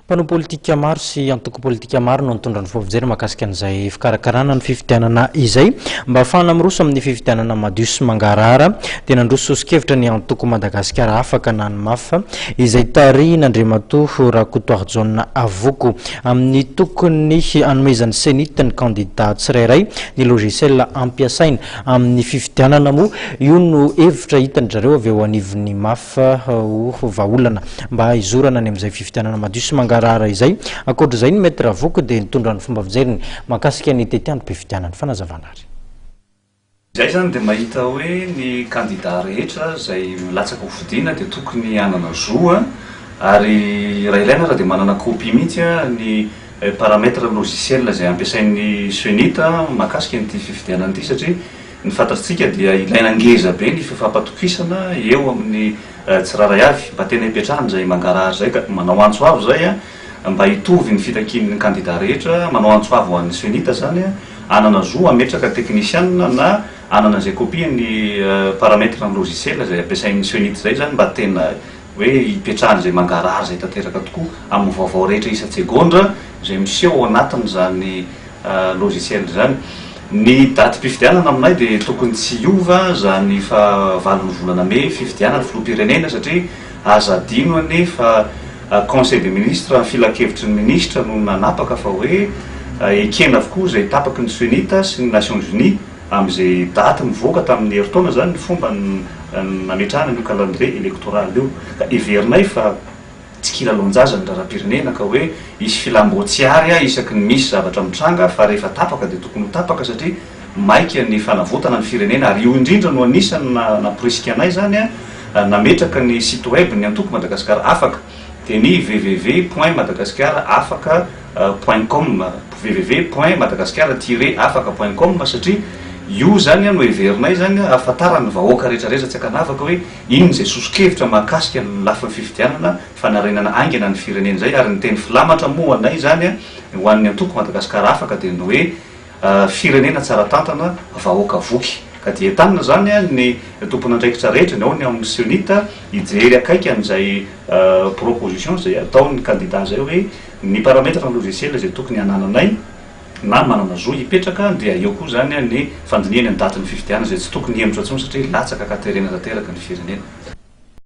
Panao politika maro sy antoko politika maro no nitondra ny fijery mahakasika an'izay fikarakarana ny fifidianana izay mba ahafahana miroso amin'ny fifidianana madio sy mangarahara dia nandroso sosikevitra ny antoko Madagasikara afaka na ny mafy izay tarihin'Andriamatoa Rakotoary John Avoko amin'ny tokony hanomezan'ny senita ny candidat tsirairay ny logiciel ampiasaina amin'ny fifidianana moa io no hevitra hitan-jareo avy eo anivon'ny mafy vahaolana mba hizorana ny amin'izay fifidianana madio sy mangarahara izay akoatra izay ny maître Avoko dia nitondra ny fomba fijeriny mahakasika ny tetiandrom-pifidianana fanazavana azy. Izay zany dia mahita hoe ny candidat rehetra izay milatsaka ho fidiana dia tokony hanana zoa ary raha ilaina raha dia manana copie mihitsy ny paramètre logiciel izay ampiasain'ny senita mahakasika n'ity fifidianana ity satria ny fantatsika dia ilaina ngeza be ny fifampatokisana eo amin'ny tsiraray avy mba tena hipetrahana izay mangarahara izay ka manao antso avo zay mba hitovy ny fitakin'ny candidat rehetra manao antso avo ho an'ny senita zany anana zo ametraka technicienne na anana izay copie ny paramètre ny logiciel izay ampiasain'ny senita zay zany mba tena hoe hipetrahana izay mangarahara izay tanteraka tokoa amin'ny vaovao rehetra isa-tsegondra izay miseho ao anatiny zany logiciel zany. Ny daty fifidianana aminay dia tokony tsy hiova zany fa 9 volana May fifidianana filoham-pirenena satria aza adino anefa conseil des ministres filakevitry ny ministra no nanapaka fa hoe ekena avokoa izay tapaky ny senita sy ny Nations Unies amin'izay daty mivoaka tamin'ny herintaona zany ny fomba nametrahana ny calendrier électoral io ka heverinay fa tsy kilalao-njazany raharam-pirenena ka hoe isy filambotsiary isaky ny misy zavatra mitranga fa rehefa tapaka dia tokony ho tapaka satria maika ny fanavotana ny firenena ary io indrindra no anisany naporisika anay zany nametraka ny site web ny antoko Madagasikara afaka dia ny www.madagasikara-afaka.com www.madagasikara-afaka.com satria io zany no heverinay zany ahafantarany vahoaka rehetrarehetra tsy akanafaka hoe ino izay sosikevitra mahakasika ny lafiny fifidianana fanarenana aingana ny firenena zay ary ny teny filamatra moa anay zany ho an'ny antoko Madagasikara afaka dia ny hoe firenena tsara tantana vahoaka voky ka dia entanina zany ny tompony andraikitra rehetra ny ao ny amin'ny senita hijery akaiky an'izay proposition zay ataon'ny candidat zay hoe ny paramètre ny logiciel izay tokony hanananay na manana zo hipetraka dia eo koa zany ny fandiniany ny daty ny fifidianana izay tsy tokony hemitra intsony satria latsaka katerena tanteraka ny firenena.